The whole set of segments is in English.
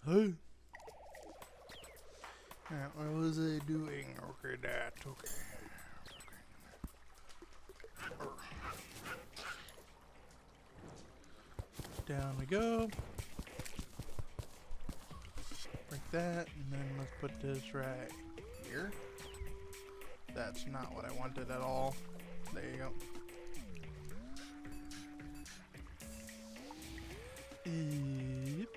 Hey. Alright, what was I doing? Okay, that. Okay. Down we go. Like that, and then let's put this right here. That's not what I wanted at all. There you go. Yep.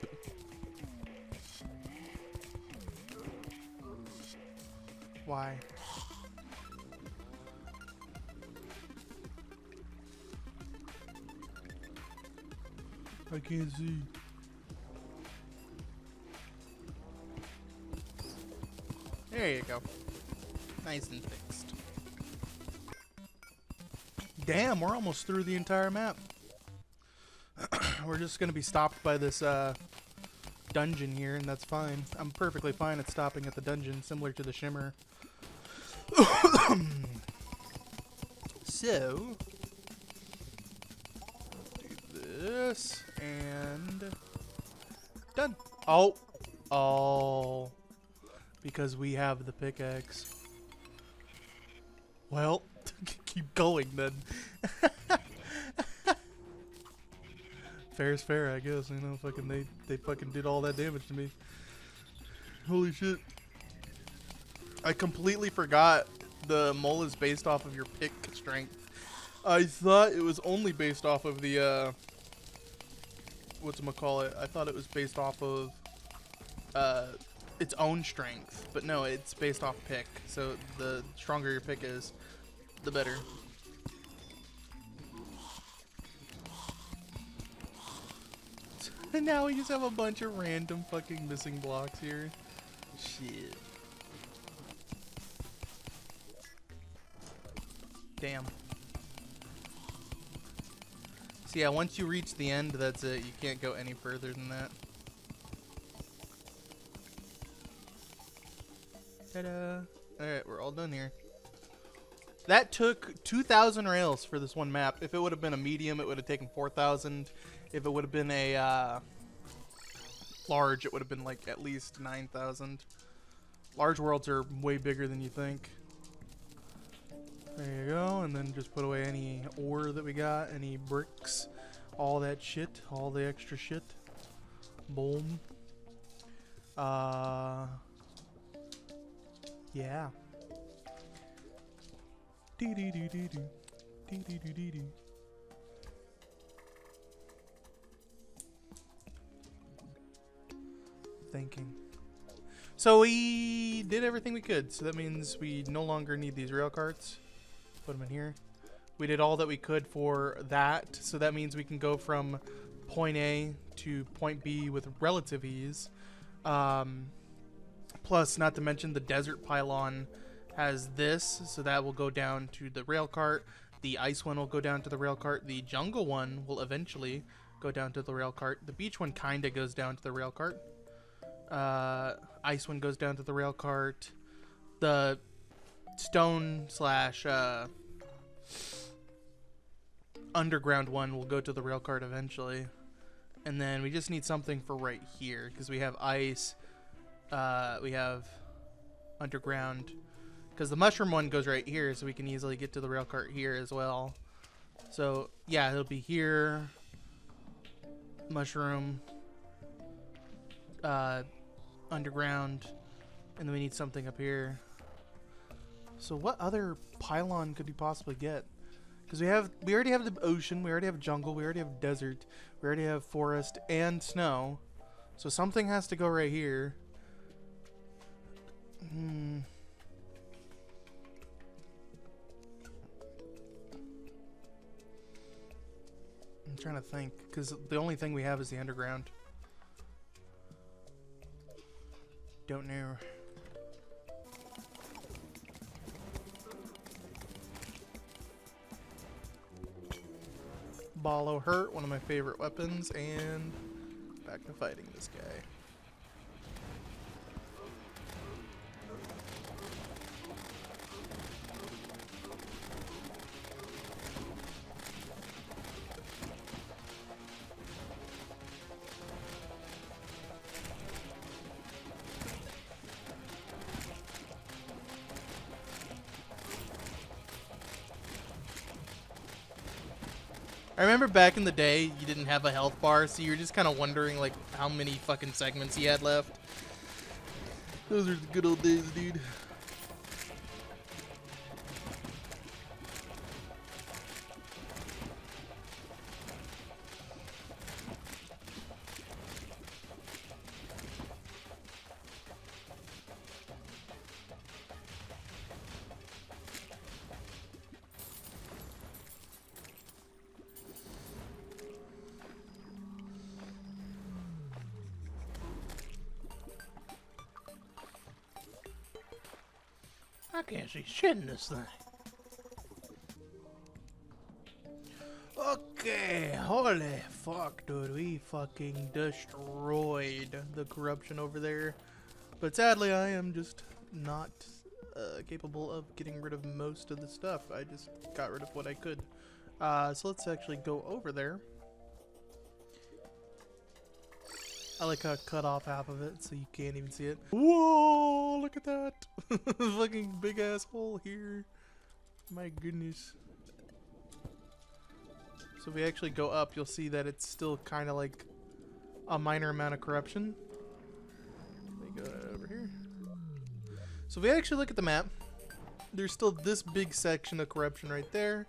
Why? I can't see. There you go. Nice and fixed. Damn, we're almost through the entire map. We're just gonna be stopped by this dungeon here, and that's fine. I'm perfectly fine at stopping at the dungeon, similar to the Shimmer. So, do this, and done. Oh, because we have the pickaxe. Well, keep going then. Fair's fair, I guess. You know, fucking they fucking did all that damage to me. Holy shit! I completely forgot the mole is based off of your pick strength. I thought it was only based off of the whatchamacallit. I thought it was based off of its own strength, but no, it's based off pick. So the stronger your pick is, the better. And now we just have a bunch of random fucking missing blocks here. Shit. Damn. So yeah, once you reach the end, that's it. You can't go any further than that. Ta-da! Alright, we're all done here. That took 2,000 rails for this one map. If it would have been a medium, it would have taken 4,000. If it would have been a large, it would have been like at least 9,000. Large worlds are way bigger than you think. There you go, and then just put away any ore that we got, any bricks, all that shit, all the extra shit. Boom. Yeah. Dee dee dee dee dee. Dee dee dee dee dee. Thinking. So we did everything we could, so that means we no longer need these rail carts. Put them in here. We did all that we could for that, so that means we can go from point A to point B with relative ease. Plus, not to mention the desert pylon has this, so that will go down to the rail cart. The ice one will go down to the rail cart. The jungle one will eventually go down to the rail cart. The beach one kinda goes down to the rail cart. Ice one goes down to the rail cart. The stone slash underground one will go to the rail cart eventually. And then we just need something for right here, because we have ice, we have underground, because the mushroom one goes right here, so we can easily get to the rail cart here as well. So yeah, it'll be here, mushroom, underground, and then we need something up here. So what other pylon could we possibly get? Because we already have the ocean, we already have jungle, we already have desert, we already have forest and snow. So something has to go right here. I'm trying to think, because the only thing we have is the underground. Don't know. Ballo hurt, one of my favorite weapons, and back to fighting this guy. I remember back in the day, you didn't have a health bar, so you were just kind of wondering, like, how many fucking segments you had left. Those are the good old days, dude. I can't see shit in this thing. Okay, holy fuck, dude. We fucking destroyed the corruption over there. But sadly, I am just not capable of getting rid of most of the stuff. I just got rid of what I could. So let's actually go over there. I like how I cut off half of it so you can't even see it. Whoa, look at that. Fucking big ass hole here. My goodness. So if we actually go up, you'll see that it's still kind of like a minor amount of corruption. Let me go over here. So if we actually look at the map, there's still this big section of corruption right there,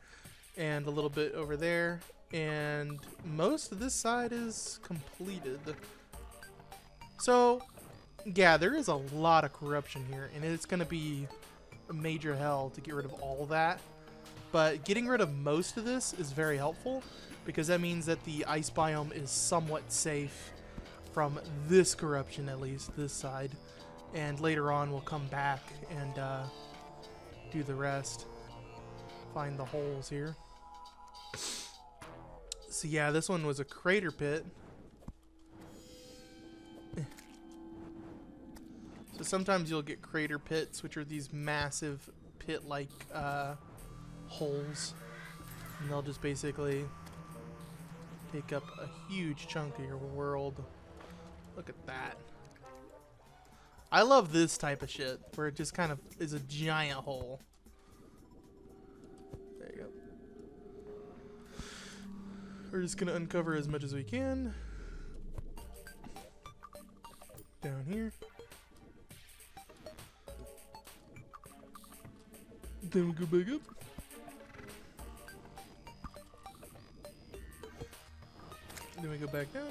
and a little bit over there, and most of this side is completed. So, yeah, there is a lot of corruption here, and it's going to be a major hell to get rid of all that. But getting rid of most of this is very helpful, because that means that the ice biome is somewhat safe from this corruption, at least, this side. And later on, we'll come back and do the rest. Find the holes here. So yeah, this one was a crater pit. So sometimes you'll get crater pits, which are these massive pit-like holes. And they'll just basically take up a huge chunk of your world. Look at that. I love this type of shit, where it just kind of is a giant hole. There you go. We're just gonna uncover as much as we can. Down here. Then we go back up. Then we go back down.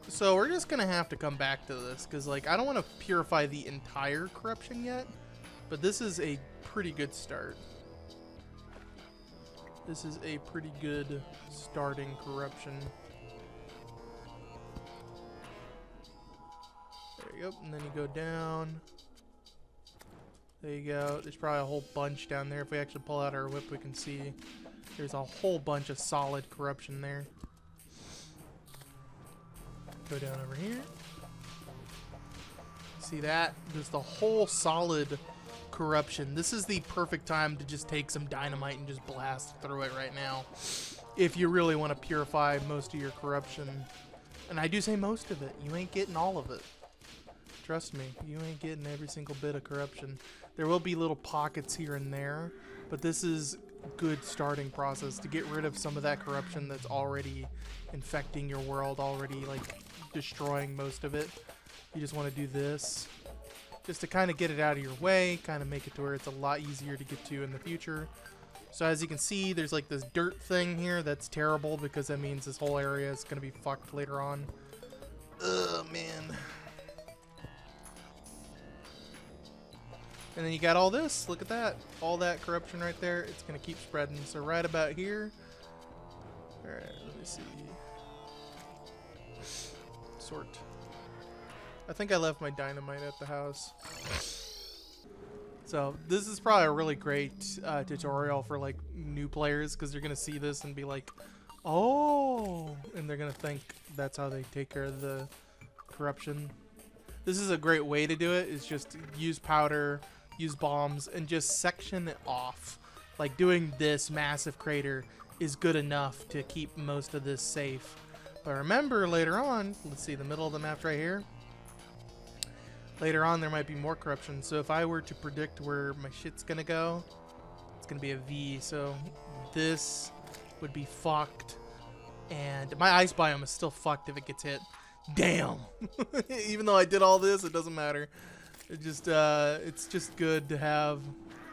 So we're just gonna have to come back to this, because like I don't want to purify the entire corruption yet, but this is a pretty good start. This is a pretty good starting corruption. There you go, and then you go down. There you go. There's probably a whole bunch down there. If we actually pull out our whip, we can see there's a whole bunch of solid corruption there. Go down over here. See that? There's the whole solid corruption. This is the perfect time to just take some dynamite and just blast through it right now, if you really want to purify most of your corruption. And I do say most of it. You ain't getting all of it. Trust me, you ain't getting every single bit of corruption. There will be little pockets here and there, but this is a good starting process to get rid of some of that corruption that's already infecting your world, already like destroying most of it. You just want to do this just to kind of get it out of your way, kind of make it to where it's a lot easier to get to in the future. So as you can see, there's like this dirt thing here that's terrible, because that means this whole area is going to be fucked later on. Ugh, man. And then you got all this. Look at that. All that corruption right there. It's going to keep spreading. So right about here. Alright, let me see. Sort. I think I left my dynamite at the house. So this is probably a really great tutorial for like new players, because they're going to see this and be like, oh, and they're going to think that's how they take care of the corruption. This is a great way to do it, is just use powder, use bombs, and just section it off. Like doing this massive crater is good enough to keep most of this safe. But remember, later on, let's see the middle of the map right here. Later on, there might be more corruption. So if I were to predict where my shit's gonna go, it's gonna be a V, so this would be fucked. And my ice biome is still fucked if it gets hit. Damn! Even though I did all this, it doesn't matter. It's just good to have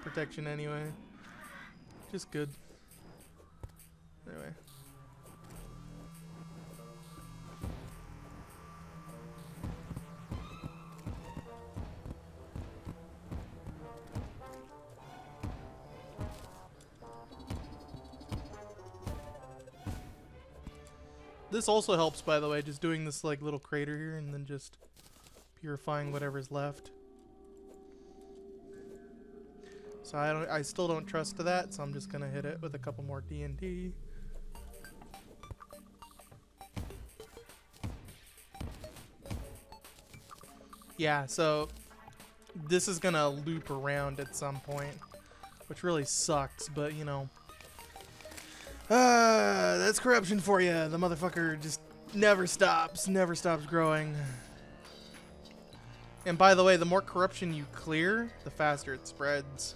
protection anyway. Just good. Anyway. This also helps, by the way, just doing this like little crater here and then just purifying whatever's left. So I still don't trust that, so I'm just gonna hit it with a couple more TNT. Yeah, so this is gonna loop around at some point, which really sucks, but you know. That's corruption for you. The motherfucker just never stops growing. And by the way, the more corruption you clear, the faster it spreads.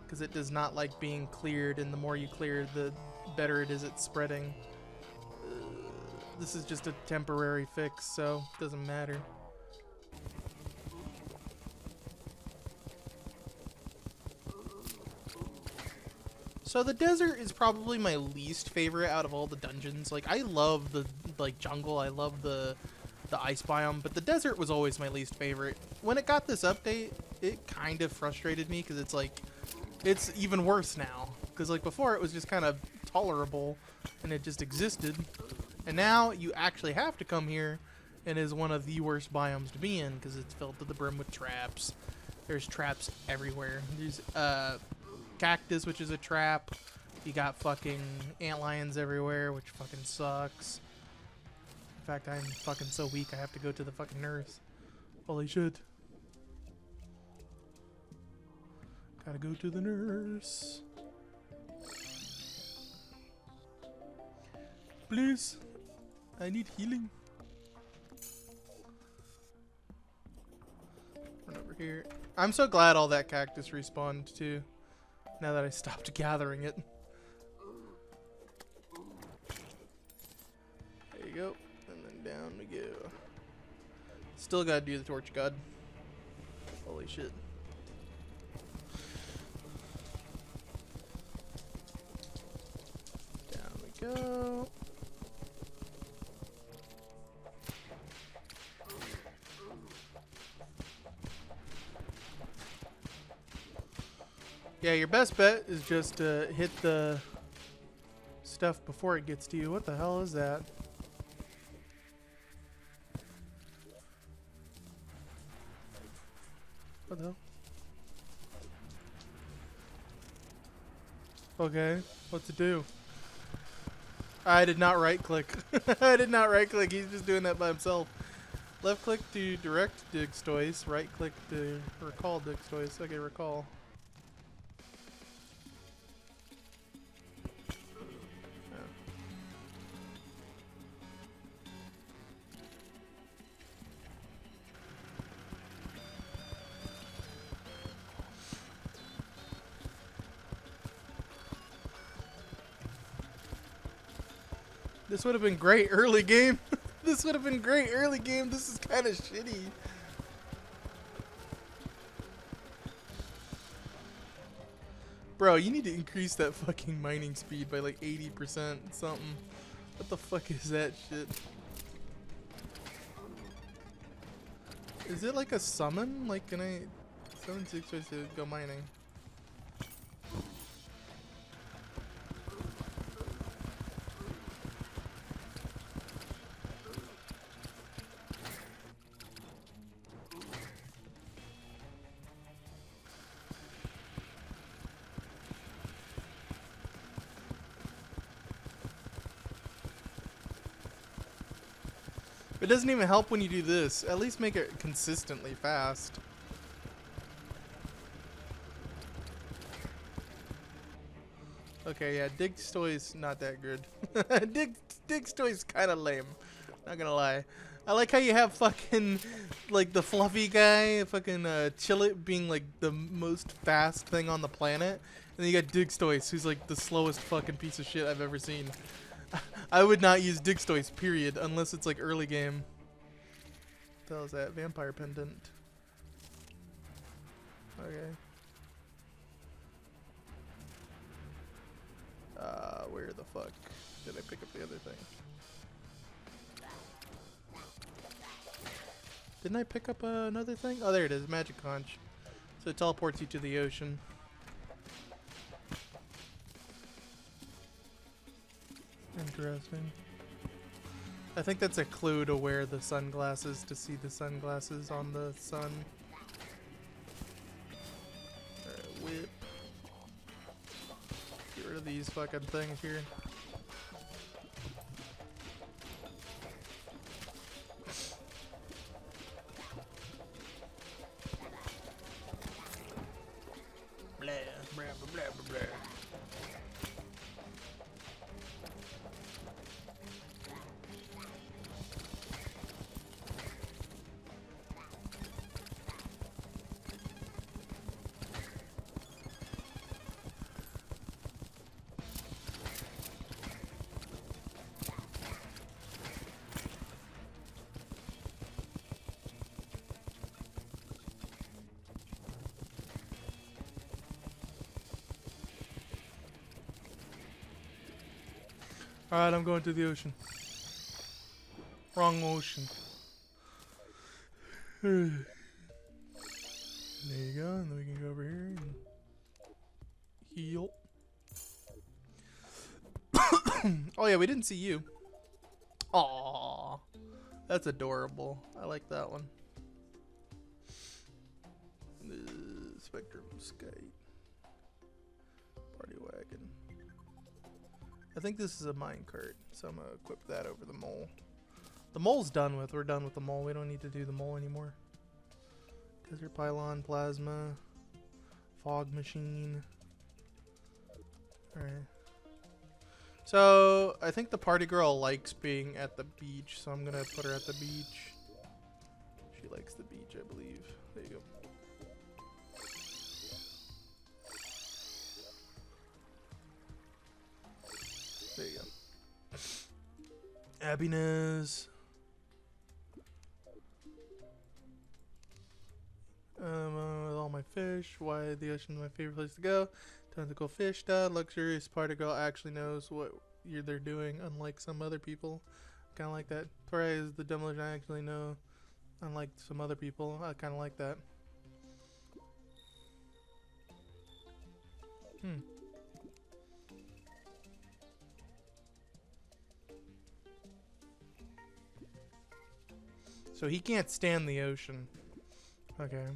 Because it does not like being cleared, and the more you clear, the better it is at spreading. This is just a temporary fix, so it doesn't matter. So the desert is probably my least favorite out of all the dungeons. Like, I love the jungle, I love the ice biome, but the desert was always my least favorite. When it got this update, it kind of frustrated me because it's like, it's even worse now. Because like before it was just kind of tolerable and it just existed. And now you actually have to come here, and is one of the worst biomes to be in because it's filled to the brim with traps. There's traps everywhere. There's cactus, which is a trap. You got fucking antlions everywhere, which fucking sucks. In fact, I'm fucking so weak I have to go to the fucking nurse. Holy shit. Gotta go to the nurse. Please. I need healing. Run over here. I'm so glad all that cactus respawned too. Now that I stopped gathering it. There you go. And then down we go. Still gotta do the torch god. Holy shit. Down we go. Yeah, your best bet is just to hit the stuff before it gets to you. What the hell is that? What the hell? Okay, what's it do? I did not right click. I did not right click. He's just doing that by himself. Left click to direct Digstoise. Right click to recall Digstoise. Okay, recall. This would have been great early game. This would have been great early game. This is kind of shitty. Bro, you need to increase that fucking mining speed by like 80% something. What the fuck is that shit? Is it like a summon? Like, can I summon 6 ways to go mining? It doesn't even help when you do this. At least make it consistently fast. Okay, yeah, Digstoise not that good. Digstoise kind of lame. Not gonna lie. I like how you have fucking like the fluffy guy, fucking Chillet being like the most fast thing on the planet, and then you got Digstoise, who's like the slowest fucking piece of shit I've ever seen. I would not use Digstoise, period, unless it's like early game. What the hell is that? Vampire pendant. Okay. Where the fuck did I pick up the other thing? Didn't I pick up another thing? Oh, there it is, magic conch. So it teleports you to the ocean. Interesting. I think that's a clue to wear the sunglasses to see the sunglasses on the sun. Whip. Get rid of these fucking things here. Blah, blah, blah, blah, blah. Alright, I'm going to the ocean. Wrong ocean. There you go, and then we can go over here and heal. Oh yeah, we didn't see you. Aww. That's adorable. I like that one. Spectrum Skate. Party wagon. I think this is a minecart, so I'm gonna equip that over the mole. The mole's done with. We're done with the mole. We don't need to do the mole anymore. Desert pylon, plasma, fog machine. Alright. So, I think the party girl likes being at the beach, so I'm gonna put her at the beach. She likes the beach, I believe. There you go. There you go. Happiness. With all my fish. Why the ocean is my favorite place to go. Tons of cool fish stuff. Luxurious party girl actually knows what they're doing, unlike some other people. Kind of like that. Terraria is the demolition I actually know, unlike some other people. I kind of like that. So he can't stand the ocean. Okay.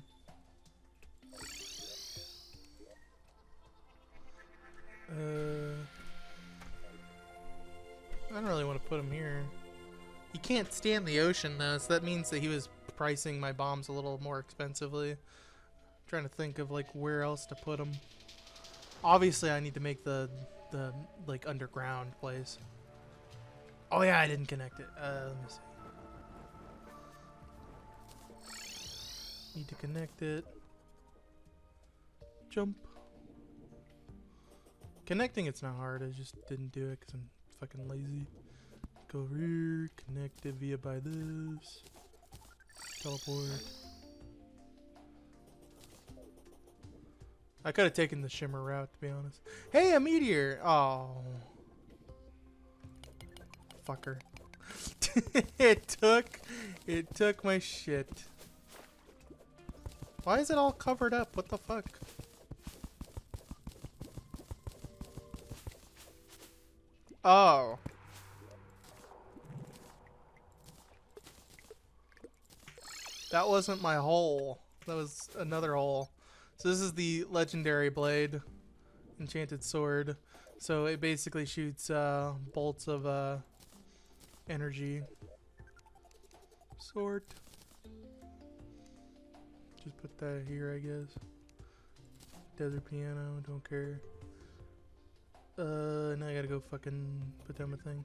I don't really want to put him here. He can't stand the ocean though, so that means that he was pricing my bombs a little more expensively. I'm trying to think of like where else to put them. Obviously, I need to make the like underground place. Oh yeah, I didn't connect it. Let me see. Need to connect it. Jump. Connecting it's not hard. I just didn't do it because I'm fucking lazy. Go over here. Connect it via by this. Teleport. I could have taken the shimmer route, to be honest. Hey, a meteor! Oh. Fucker. It took my shit. Why is it all covered up? What the fuck? Oh. That wasn't my hole. That was another hole. So this is the legendary blade, enchanted sword. So it basically shoots bolts of energy. Sword. Just put that here, I guess. Desert piano, don't care. Now I gotta go fucking put down my thing.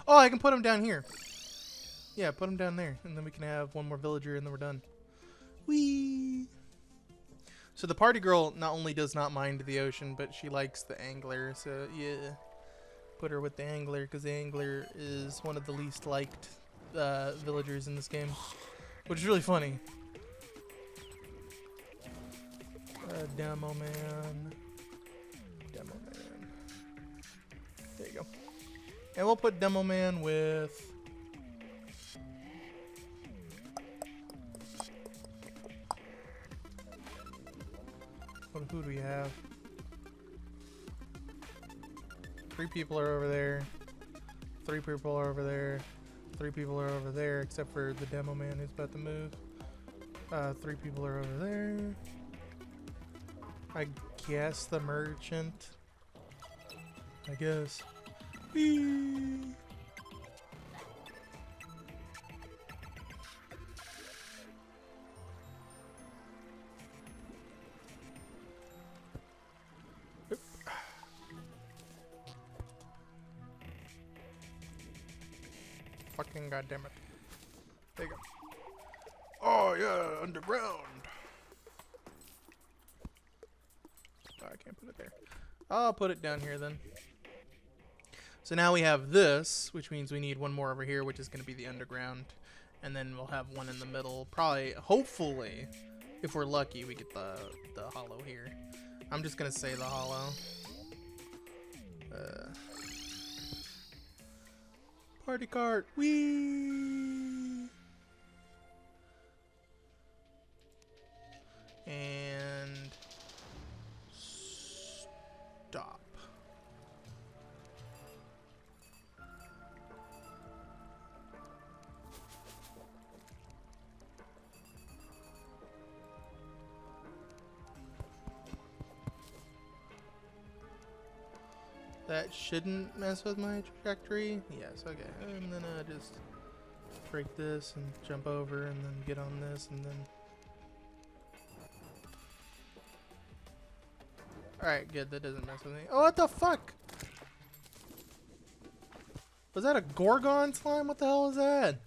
Oh, I can put them down here. Yeah, put them down there, and then we can have one more villager, and then we're done. Whee! So the party girl not only does not mind the ocean, but she likes the angler. So yeah, put her with the angler because the angler is one of the least liked villagers in this game, which is really funny. Demo man. Demo man. There you go. And we'll put Demo Man with... Who do we have? 3 people are over there. 3 people are over there. 3 people are over there, except for the Demo Man who's about to move. 3 people are over there. I guess the merchant. I guess. Whee! Oop. Fucking goddamn it. There you go. Oh yeah, underground. Oh, I can't put it there. I'll put it down here then. So now we have this, which means we need one more over here, which is going to be the underground. And then we'll have one in the middle. Probably, hopefully, if we're lucky, we get the hollow here. I'm just going to say the hollow. Party cart, whee! And stop. That shouldn't mess with my trajectory. Yes, okay. And then just break this and jump over and then get on this and then... Alright, good. That doesn't mess with me. Oh, what the fuck? Was that a Gorgon slime? What the hell is that?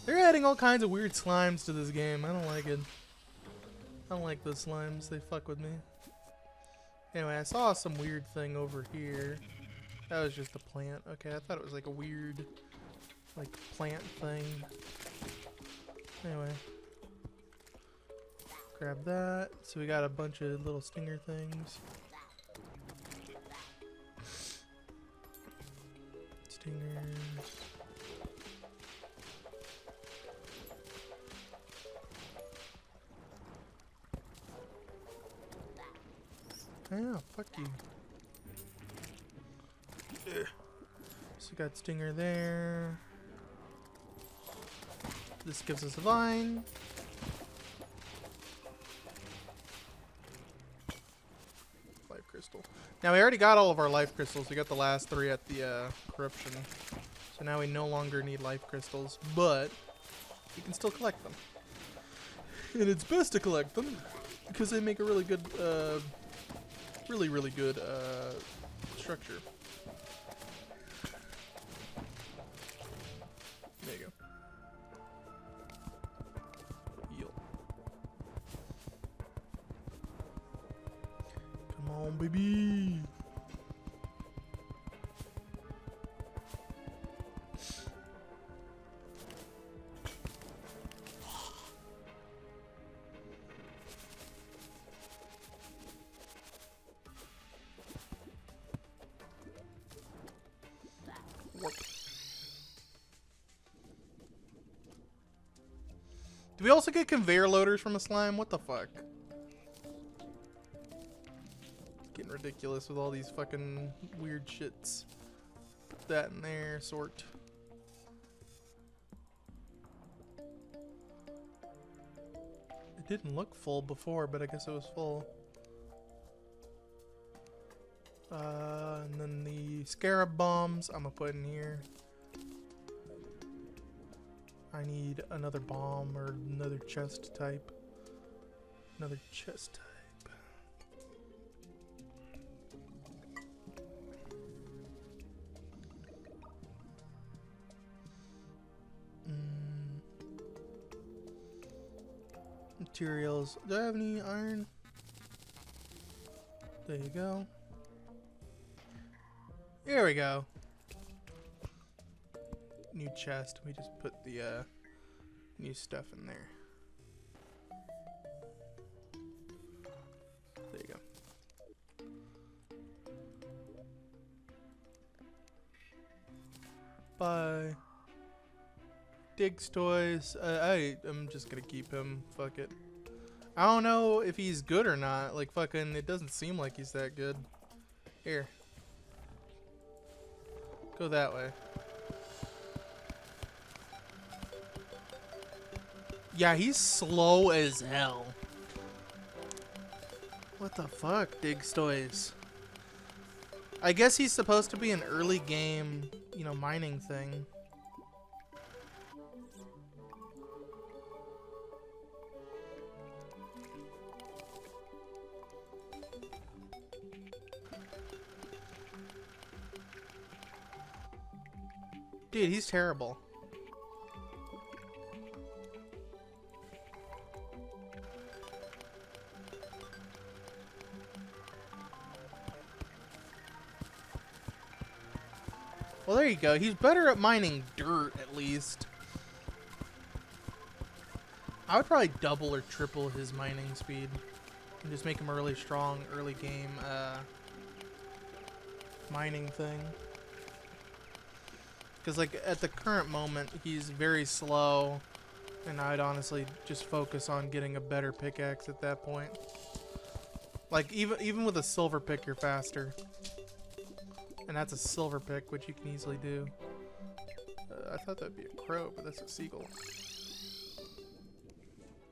They're adding all kinds of weird slimes to this game. I don't like it. I don't like those slimes. They fuck with me. Anyway, I saw some weird thing over here. That was just a plant. Okay, I thought it was like a weird, like, plant thing. Anyway. Grab that. So we got a bunch of little stinger things. Stingers. Yeah, fuck you. So we got stinger there. This gives us a vine. Life crystal. Now we already got all of our life crystals. We got the last 3 at the corruption. So now we no longer need life crystals, but we can still collect them. And it's best to collect them because they make a really good really good structure. There you go. Yield. Come on, baby. Do we also get conveyor loaders from a slime? What the fuck? Getting ridiculous with all these fucking weird shits. Put that in there, sort. It didn't look full before, but I guess it was full. And then the scarab bombs I'm gonna put in here. I need another bomb or another chest type. Another chest type. materials. Do I have any iron? There you go. Here we go. New chest. We just put the new stuff in there. There you go. Bye. Diggs toys. I'm just gonna keep him. Fuck it. I don't know if he's good or not. Like fucking, it doesn't seem like he's that good. Here. Go that way. Yeah, he's slow as hell. What the fuck, Diggs toys? I guess he's supposed to be an early game, you know, mining thing. Dude, he's terrible. Well, there you go. He's better at mining dirt, at least. I would probably double or triple his mining speed. And just make him a really strong early game mining thing. Because, like, at the current moment, he's very slow. And I'd honestly just focus on getting a better pickaxe at that point. Like, even with a silver pick, you're faster. And that's a silver pick, which you can easily do. I thought that'd be a crow, but that's a seagull.